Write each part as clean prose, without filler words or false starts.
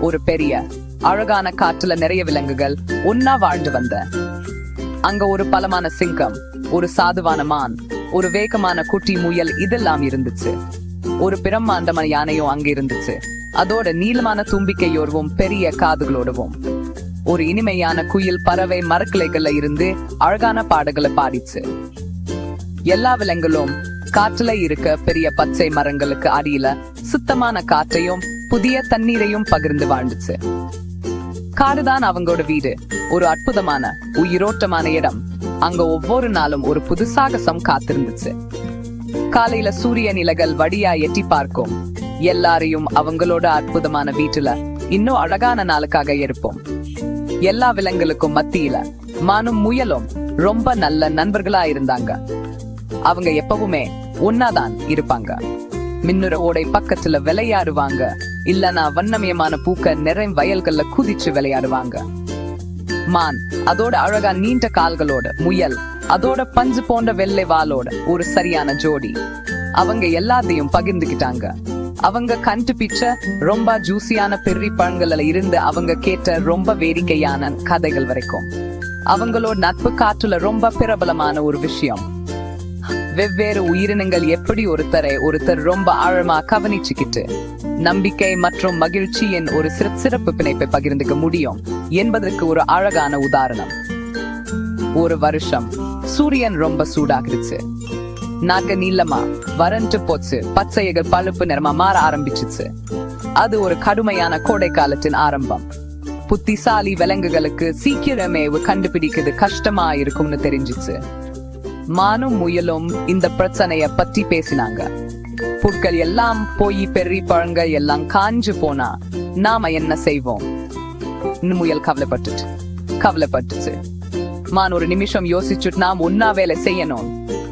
ஒரு பெரிய அழகான காட்டுல நிறைய விலங்குகள் ஒன்னா வாழ்ந்து வந்த. அங்க ஒரு பலமான சிங்கம், ஒரு சாதுவான மான், ஒரு வேகமான குட்டி முயல் இதெல்லாம் இருந்துச்சு. ஒரு பிரம்மாண்டமான யானையும் அங்க இருந்துச்சு, அதோட நீளமான தும்பிக்கையோடவும் பெரிய காதுகளோடவும். ஒரு இனிமையான குயில் பறவை மரக்கிளைகள்ல இருந்து அழகான பாடல்களை பாடிச்சு. எல்லா விலங்குகளும் காற்றுல இருக்க பெரிய பச்சை மரங்களுக்கு அடியில சுத்தமான காற்றையும் புதிய தண்ணீரையும் பகிர்ந்து வாழ்ந்துச்சு. காடுதான் அவங்களோட வீடு, ஒரு அற்புதமான உயிரோட்டமான இடம். அங்க ஒவ்வொரு நாளும் ஒரு புது சாகசம் காத்திருந்துச்சு. காலையில சூரிய நிலைகள் வழியா எட்டி பார்க்கும். எல்லாரையும் அவங்களோட அற்புதமான வீட்டுல இன்னும் அழகான நாளுக்காக இருப்போம். எல்லா விலங்குகளுக்கும் மத்தியில மானும் முயலும் ரொம்ப நல்ல நண்பர்களா இருந்தாங்க. அவங்க எப்பவுமே ஒன்னாதான் இருப்பாங்க. மின்னுற ஓடை பக்கத்துல விளையாடுவாங்க, இல்லனா வண்ணமயமான பூக்க நிறை வயல்கள்ல குதிச்சு விளையாடுவாங்க. மான் அதோட அழகா நீண்ட கால்களோட, முயல் அதோட பஞ்சு போன்ற வெள்ளை வாளோட ஒரு சரியான ஜோடி. அவங்க எல்லாத்தையும் பகிர்ந்துகிட்டாங்க. அவங்க கண்டுபிடிச்ச ரொம்ப ஜூசியான பெரிய பழங்கள்ல இருந்து அவங்க கேட்ட ரொம்ப வேடிக்கையான கதைகள் வரைக்கும். அவங்களோட நட்பு காற்றுல ரொம்ப பிரபலமான ஒரு விஷயம். வெவ்வேறு உயிரினங்கள் எப்படி ஒருத்தர் ரொம்ப ஆழமா கவனிச்சுக்கிட்டு நம்பிக்கை மற்றும் மகிழ்ச்சியின் ஒரு சிறப்பு பிணைப்பை பகிர்ந்துக்க முடியும் என்பதற்கு ஒரு அழகான உதாரணம். ஒரு வருஷம் சூரியன் ரொம்ப சூடாகிடுச்சு. நாக்க நீளமா வறண்டு போச்சு, பச்சைகள் பழுப்பு நிறமா மாற ஆரம்பிச்சுச்சு. அது ஒரு கடுமையான கோடை காலத்தின் ஆரம்பம். புத்திசாலி விலங்குகளுக்கு சீக்கிரமே கண்டுபிடிக்கிறது கஷ்டமா இருக்கும்னு தெரிஞ்சிச்சு. மானும் முயலும் இந்த பிரச்சனைய பத்தி பேசினாங்க. புட்கள் எல்லாம் போய் பெரிய பழங்கள் எல்லாம் காஞ்சு போனா நாம என்ன செய்வோம்? முயல் கவலைப்பட்டுச்சு. மான் ஒரு நிமிஷம் யோசிச்சுட்டு, நாம் ஒன்னா வேலை செய்யணும்.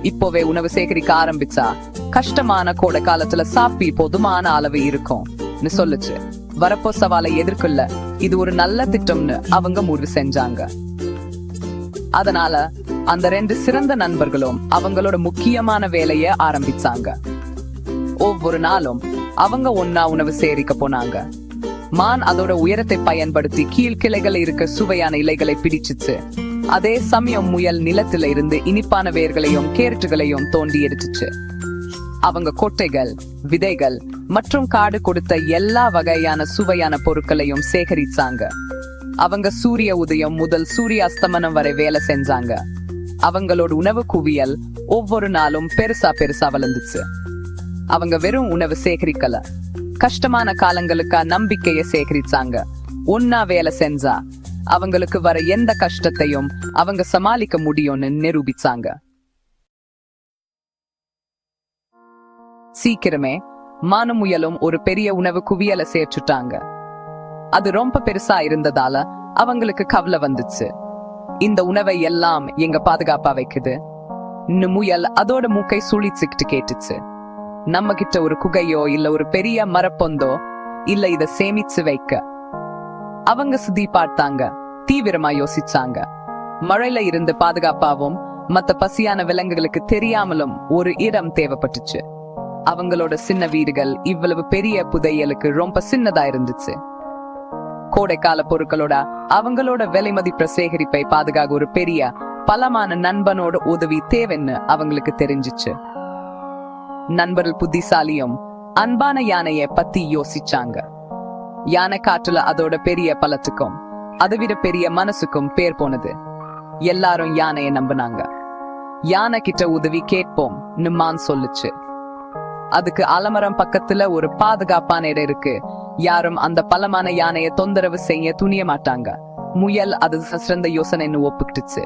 இப்போவே உணவு சேகரிக்க ஆரம்பிச்சா கஷ்டமான கோடை காலத்துல சாப்பி போதுமான அளவு இருக்கும் சொல்லுச்சு. வரப்போ சவாலை எதிர்கொள்ள இது ஒரு நல்ல திட்டம்னு அவங்க முடிவு செஞ்சாங்க. அதனால அந்த 2 சிறந்த நண்பர்களும் அவங்களோட முக்கியமான வேலைய ஆரம்பிச்சாங்க. ஒவ்வொரு நாளும் அவங்க ஒன்னா உணவு சேகரிக்க போனாங்க. மான் அதோட உயரத்தை பயன்படுத்தி கீழ்கிளைகள் இருக்க சுவையான இலைகளை பிடிச்சிச்சு. அதே சமயம் முயல் நிலத்தில இருந்து இனிப்பான வேர்களையும் கேரட்டுகளையும் தோண்டி எடுத்துச்சு. அவங்க கொட்டைகள், விதைகள் மற்றும் காடு கொடுத்த எல்லா வகையான சுவையான பொருட்களையும் சேகரிச்சாங்க. அவங்க சூரிய உதயம் முதல் சூரிய அஸ்தமனம் வரை வேலை செஞ்சாங்க. அவங்களோட உணவு குவியல் ஒவ்வொரு நாளும் பெருசா வளர்ந்துச்சு. அவங்க வெறும் உணவு சேகரிக்கல, கஷ்டமான காலங்களுக்கா நம்பிக்கைய சேகரிச்சாங்க. ஒன்னா வேலை செஞ்சா அவங்களுக்கு வர எந்த கஷ்டத்தையும் அவங்க சமாளிக்க முடியும்னு நிரூபிச்சாங்க. சீக்கிரமே மானும் முயலும் ஒரு பெரிய உணவு குவியலை சேர்த்துட்டாங்க. அது ரொம்ப பெருசா இருந்ததால அவங்களுக்கு கவலை வந்துச்சு. இந்த உணவை எல்லாம் எங்க பாதுகாப்பா வைக்குது? முயல் அதோட மூக்கை சுழிச்சுக்கிட்டு கேட்டுச்சு. நம்ம கிட்ட ஒரு குகையோ இல்ல ஒரு பெரிய மரப்பொந்தோ இல்ல இத சேமிச்சு வைக்க? அவங்க சுத்தி பார்த்தாங்க, தீவிரமா யோசிச்சாங்க. மழையில இருந்து பாதுகாப்பாவும் மத்த பசியான விலங்குகளுக்கு தெரியாமலும் ஒரு இடம் தேவைப்பட்டுச்சு. அவங்களோட சின்ன வீடுகள் இவ்வளவு பெரிய புதையலுக்கு ரொம்ப சின்னதா இருந்துச்சு. கோடைக்கால பொருட்களோட அவங்களோட விலை மதிப்பு சேகரிப்பை பாதுகாக்க ஒரு பெரிய பலமான நண்பனோட உதவி தேவைன்னு அவங்களுக்கு தெரிஞ்சிச்சு. நண்பர்கள் புத்திசாலியும் அன்பான யானைய பத்தி யோசிச்சாங்க. யானை காற்றுல அதோட பெரிய பலத்துக்கும் அதை விட பெரிய மனசுக்கும் பேர் போனது. எல்லாரும் யானைய நம்பினாங்க. யானை கிட்ட உதவி கேட்போம் மான் சொல்லுச்சு. அதுக்கு அலமரம் பக்கத்துல ஒரு பாதுகாப்பான இடம் இருக்கு. யாரும் அந்த பலமான யானைய தொந்தரவு செய்ய துணிய மாட்டாங்க. முயல் அது சிறந்த யோசனைன்னு ஒப்புக்கிட்டுச்சு.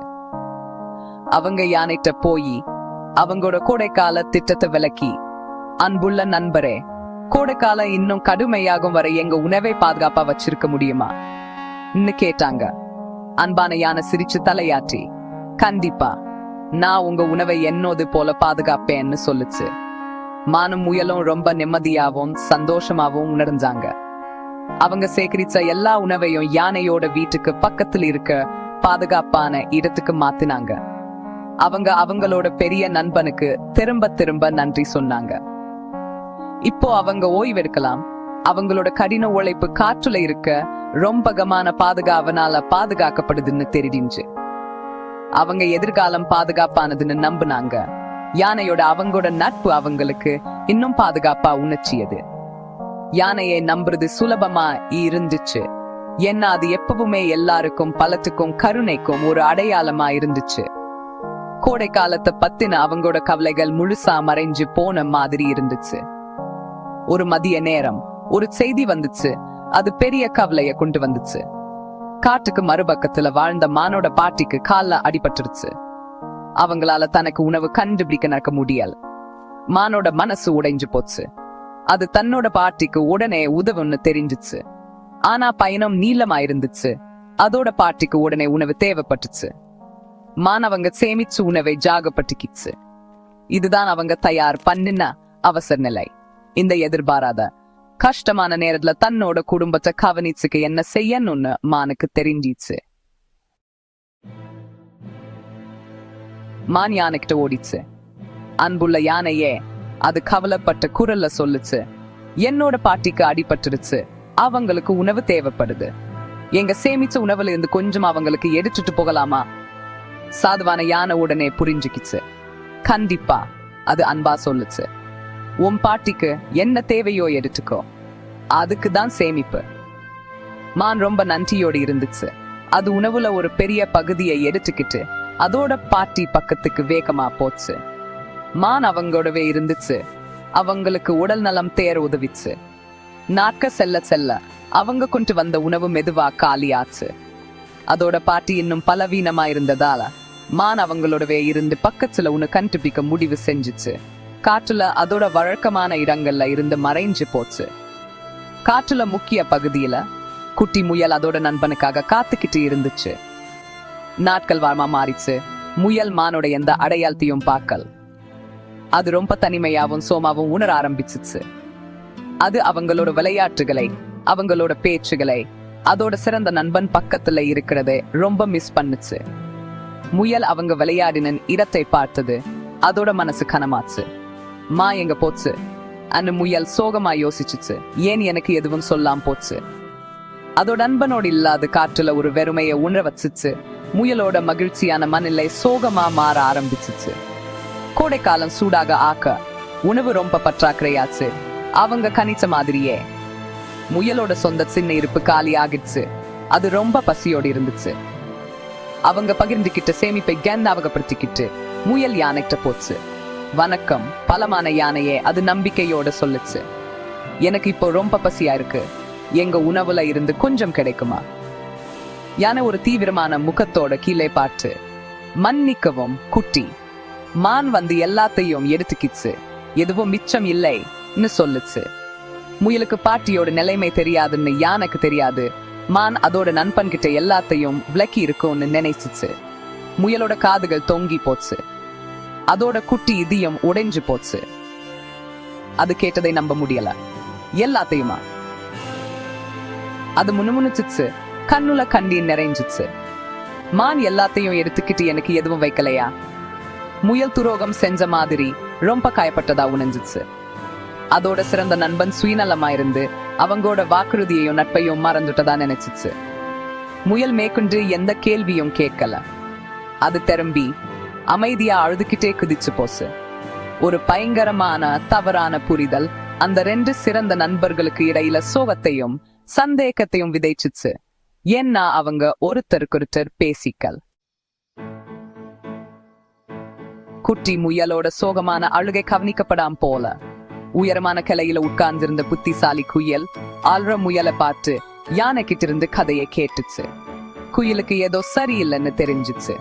அவங்க யானைட்ட போய் அவங்களோட கோடைக்கால திட்டத்தை விளக்கி, அன்புள்ள நண்பரே, கோடைக்காலம் இன்னும் கடுமையாகும் வரை எங்க உணவை பாதுகாப்பா வச்சிருக்க முடியுமா கேட்டாங்க. அன்பான யானை சிரிச்சு தலையாற்றி, கண்டிப்பா, நான் உங்க உணவை என்னோது போல பாதுகாப்பேன்னு சொல்லுச்சு. மானும் முயலும் ரொம்ப நிம்மதியாவும் சந்தோஷமாவும் உணர்ந்தாங்க. அவங்க சேகரிச்ச எல்லா உணவையும் யானையோட வீட்டுக்கு பக்கத்துல இருக்க பாதுகாப்பான இடத்துக்கு மாத்தினாங்க. அவங்க அவங்களோட பெரிய நண்பனுக்கு திரும்ப திரும்ப நன்றி சொன்னாங்க. இப்போ அவங்க ஓய்வெடுக்கலாம், அவங்களோட கடின உழைப்பு காற்றுல இருக்க ரொம்ப கமான பாதுகாவனால பாதுகாக்கப்படுதுன்னு தெரிஞ்சு அவங்க எதிர்காலம் பாதுகாப்பானதுன்னு நம்புனாங்க. யானையோட அவங்களோட நட்பு அவங்களுக்கு இன்னும் பாதுகாப்பா உணர்ச்சியது. யானையை நம்புறது சுலபமா இருந்துச்சு, ஏன்னா அது எப்பவுமே எல்லாருக்கும் பலத்துக்கும் கருணைக்கும் ஒரு அடையாளமா இருந்துச்சு. கோடை காலத்தை பத்தின அவங்களோட கவலைகள் முழுசா மறைஞ்சு போன மாதிரி இருந்துச்சு. ஒரு மதிய நேரம் ஒரு செய்தி வந்துச்சு. அது பெரிய கவலைய கொண்டு வந்துச்சு. காட்டுக்கு மறுபக்கத்துல வாழ்ந்த மானோட பாட்டிக்கு கால்ல அடிபட்டுருச்சு. அவங்களால தனக்கு உணவு கண்டுபிடிக்க நடக்க முடியல. மானோட மனசு உடைஞ்சு போச்சு. அது தன்னோட பாட்டிக்கு உடனே உதவுன்னு தெரிஞ்சிச்சு. ஆனா பயணம் நீளமா இருந்துச்சு. அதோட பாட்டிக்கு உடனே உணவு தேவைப்பட்டுச்சு. மான் அவங்க சேமிச்சு உணவை ஜாகப்பட்டுக்கிச்சு. இதுதான் அவங்க தயார் பண்ணின அவசர நிலை. இந்த எதிர்பாராத கஷ்டமான நேரத்துல தன்னோட குடும்பத்தை கவனிச்சுக்க என்ன செய்யணும்னு மானுக்கு தெரிஞ்சிச்சு. மான் யானைக்கிட்ட ஓடிச்சு. அன்புள்ள யானையே, அது கவலைப்பட்ட குரல்ல சொல்லுச்சு, என்னோட பாட்டிக்கு அடிபட்டுருச்சு, அவங்களுக்கு உணவு தேவைப்படுது. எங்க சேமிச்ச உணவுல இருந்து கொஞ்சம் அவங்களுக்கு எடுத்துட்டு போகலாமா? சாதுவான யானை உடனே புரிஞ்சுக்கிச்சு. கண்டிப்பா, அது அன்பா சொல்லுச்சு. உன் பாட்டிக்கு என்ன தேவையோ எடுத்துக்கோ, அதுக்குதான் சேமிப்பு. மான் ரொம்ப நன்றியோடு இருந்துச்சு. அது உணவுல ஒரு பெரிய பகுதியை எடுத்துக்கிட்டு அதோட பாட்டி பக்கத்துக்கு வேகமா போச்சு. மான் அவங்களோடவே இருந்துச்சு. அவங்களுக்கு உடல் நலம் தேர உதவிச்சு. நாட்க செல்ல செல்ல அவங்க கொண்டு வந்த உணவு மெதுவா காலியாச்சு. அதோட பாட்டி இன்னும் பலவீனமா இருந்ததால மான் அவங்களோடவே இருந்து பக்கத்துல உன்னை கண்டுபிடிக்க முடிவு செஞ்சுச்சு. காற்றுல அதோட வழக்கமான இடங்கள்ல இருந்து மறைஞ்சு போச்சு. காற்றுல முக்கிய பகுதியில குட்டி முயல் அதோட நண்பனுக்காக காத்துக்கிட்டு இருந்துச்சு. நாட்கள் வாரமா மாறிச்சு. முயல் மானோட எந்த அடையாளத்தையும் பார்க்கல். அது ரொம்ப தனிமையாவும் சோமாவும் உணர ஆரம்பிச்சிச்சு. அது அவங்களோட விளையாட்டுகளை, அவங்களோட பேச்சுகளை, அதோட சிறந்த நண்பன் பக்கத்துல இருக்கிறதே ரொம்ப மிஸ் பண்ணுச்சு. முயல் அவங்க விளையாடின இடத்தை பார்த்தது. அதோட மனசு கனமாச்சு. மா எங்க போச்சு அந்த முயல் சோகமா யோசிச்சுச்சு. ஏன் எனக்கு எதுவும் சொல்லாம் போச்சு? அதோட நண்பனோடு இல்லாத காற்றுல ஒரு வெறுமைய உணர வச்சுச்சு. முயலோட மகிழ்ச்சியான மனநிலை சோகமா மாற ஆரம்பிச்சிச்சு. கோடைக்காலம் சூடாக ஆக்க உணவு ரொம்ப பற்றாக்குறையாச்சு. அவங்க கணிச்ச மாதிரியே முயலோட சொந்த சின்ன இருப்பு காலி ஆகிடுச்சு. அது ரொம்ப பசியோடு இருந்துச்சு. அவங்க பகிர்ந்துகிட்ட சேமிப்பை ஞாபகப்படுத்திக்கிட்டு முயல் யானைகிட்ட போச்சு. வணக்கம் பலமான யானையே, அது நம்பிக்கையோட சொல்லுச்சு. எனக்கு இப்போ ரொம்ப பசியா இருக்கு, எங்க உணவுல இருந்து கொஞ்சம் கிடைக்குமா? யானை ஒரு தீவிரமான முகத்தோட கீழே பார்த்து, மன்னிக்கவும் குட்டி. மான் வந்து எல்லாத்தையும் எடுத்துக்கிச்சு, எதுவும் மிச்சம் இல்லைன்னு சொல்லுச்சு. முயலுக்கு பாட்டியோட நிலைமை தெரியாதுன்னு யானைக்கு தெரியாது. மான் அதோட நண்பன் கிட்ட எல்லாத்தையும் விளக்கி இருக்கும்னு நினைச்சிச்சு. முயலோட காதுகள் தொங்கி போச்சு. அதோட குட்டி இதயம் உடைஞ்சு போச்சு. அது கேட்டதை நம்ப முடியல. எல்லாத்தையுமா? அது முணுமுணுச்சிச்சு. கண்ணுல கண்ணீர் நிறைஞ்சிச்சு. மான் எல்லாத்தையும் எடுத்துக்கிட்டு எனக்கு எதுவும் வைக்கலையா? முயல் துரோகம் செஞ்ச மாதிரி ரொம்ப காயப்பட்டதா உணர்ந்துச்சு. அதோட சிறந்த நண்பன் சுயநலமா இருந்து அவங்களோட வாக்குறுதியையும் நட்பையும் மறந்துட்டதா நினைச்சிச்சு. முயல் மேற்கொண்டு எந்த கேள்வியும் கேட்கல. அது திரும்பி அமைதியா அழுதுகிட்டே குதிச்சு போச்சு. ஒரு பயங்கரமான தவறான புரிதல் அந்த ரெண்டு சிறந்த நண்பர்களுக்கு இடையில சோகத்தையும் சந்தேகத்தையும் விதைச்சிச்சு. ஏன்னா அவங்க ஒருத்தருக்கொருத்தர் பேசிக்கல். குட்டி முயலோட சோகமான அழுகை கவனிக்கப்படாம போல உயரமான கிளையில உட்கார்ந்திருந்த புத்திசாலி குயில் ஆள்ற முயலை பார்த்து யானை கிட்ட இருந்து கதையை கேட்டுச்சு. குயிலுக்கு ஏதோ சரியில்லைன்னு தெரிஞ்சிச்சு.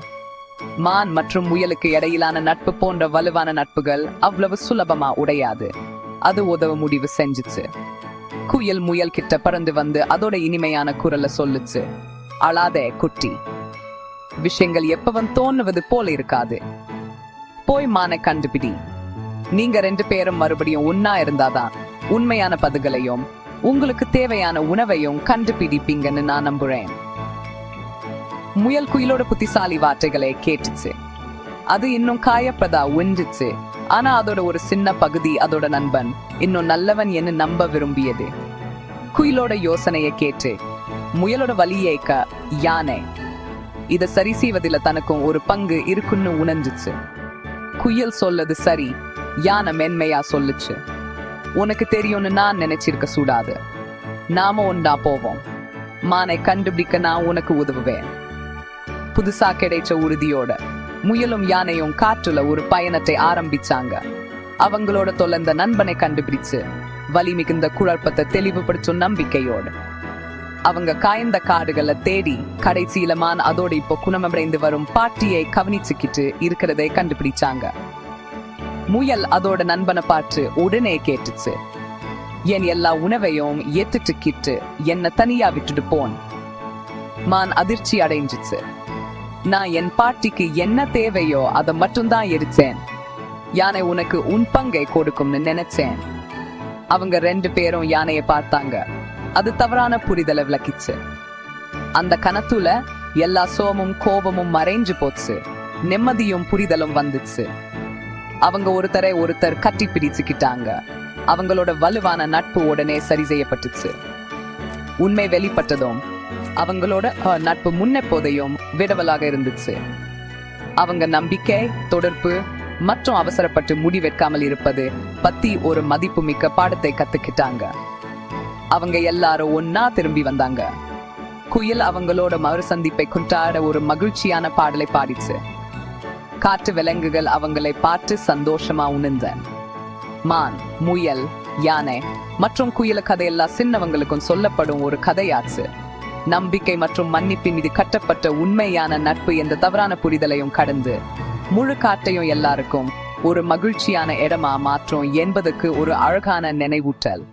மான் மற்றும் முயலுக்கு இடையிலான நட்பு போன்ற வலுவான நட்புகள் அவ்வளவு சுலபமா உடையாது. அது உதவ முடிவு செஞ்சுச்சு. குயில் முயல் கிட்ட பறந்து வந்து அதோட இனிமையான குரல்ல சொல்லுச்சு, அழாதே குட்டி, விஷயங்கள் எப்பவும் தோணுவது போல இருக்காது. போய் மானை கண்டுபிடி. நீங்க ரெண்டு பேரும் மறுபடியும் ஒன்னா இருந்தாதான் உண்மையான பதில்களையும் உங்களுக்கு தேவையான உணவையும் கண்டுபிடிப்பீங்கன்னு நான் நம்புறேன். முயல் குயிலோட புத்திசாலி வார்த்தைகளை கேட்டுச்சு. அது இன்னும் காயப்பதா உண்டுச்சு. ஆனா அதோட ஒரு சின்ன பகுதி அதோட நண்பன் இன்னும் நல்லவன் என்று நம்ப விரும்பியது. குயிலோட யோசனையை கேட்டு முயலோட வலியேக்க யானை இத சரி செய்வதில தனக்கும் ஒரு பங்கு இருக்குன்னு உணர்ந்துச்சு. குயில் சொல்லது சரி, யானை மென்மையா சொல்லுச்சு. உனக்கு தெரியும்னு நான் நினைச்சிருக்க கூடாது. நாம ஒன்றா போவோம். மானை கண்டுபிடிக்க நான் உனக்கு உதவுவேன். புதுசா கிடைச்ச உறுதியோட முயலும் யானையும் காற்றுல ஒரு பயணத்தை ஆரம்பிச்சாங்க. அவங்களோட தொலைந்த நண்பனை கண்டுபிடிச்சு வலி மிகுந்த குழப்பத்தை தெளிவுபடுத்தும் நம்பிக்கையோடு அவங்க காய்ந்த காடுகளை தேடி கடைசியில மான் அதோட இப்போ குணமடைந்து வரும் பாட்டியை கவனிச்சுக்கிட்டு இருக்கிறதை கண்டுபிடிச்சாங்க. முயல் அதோட நண்பனை பார்த்து உடனே கேட்டுச்சு, என் எல்லா உணவையும் ஏத்துட்டுக்கிட்டு என்ன தனியா விட்டுட்டு போன். மான் அதிர்ச்சி அடைஞ்சிச்சு. நான் என் பாட்டிக்கு என்ன தேவையோ அதை மட்டும்தான் எரிச்சேன். யானை உனக்கு உன் பங்கை கொடுக்கும்னு நினைச்சேன். அவங்க 2 பேரும் யானையை பார்த்தாங்க. அது தவறான புரிதலை விளக்கிச்சு. அந்த கணத்துல எல்லா சோமும் கோபமும் மறைஞ்சு போச்சு. நிம்மதியும் புரிதலும் வந்துச்சு. அவங்க ஒருத்தர் கட்டி பிடிச்சுக்கிட்டாங்க. அவங்களோட வலுவான நட்பு உடனே சரி செய்யப்பட்டுச்சு. உண்மை வெளிப்பட்டதும் அவங்களோட நட்பு முன்னெப்போதையும் விடவலாக இருந்துச்சு. அவங்க நம்பிக்கை, தொடர்பு மற்றும் அவசரப்பட்டு முடிவெடுக்காமல் இருப்பது பத்தி ஒரு மதிப்புமிக்க பாடத்தை கத்துக்கிட்டாங்க. அவங்க எல்லாரும் ஒன்னா திரும்பி வந்தாங்க. குயில் அவங்களோட மறு சந்திப்பை கொண்டாட ஒரு மகிழ்ச்சியான பாடலை பாடிச்சு. காட்டு விலங்குகள் அவங்களை பார்த்து சந்தோஷமா உணர்ந்த. மான், முயல், யானை மற்றும் குயில கதையெல்லாம் சின்னவங்களுக்கும் சொல்லப்படும் ஒரு கதையாச்சு. நம்பிக்கை மற்றும் மன்னிப்பின் மீது கட்டப்பட்ட உண்மையான நட்பு என்ற தவறான புரிதலையும் கடந்து முழு காட்டையும் எல்லாருக்கும் ஒரு மகிழ்ச்சியான இடமா மாற்றும் என்பதற்கு ஒரு அழகான நினைவூட்டல்.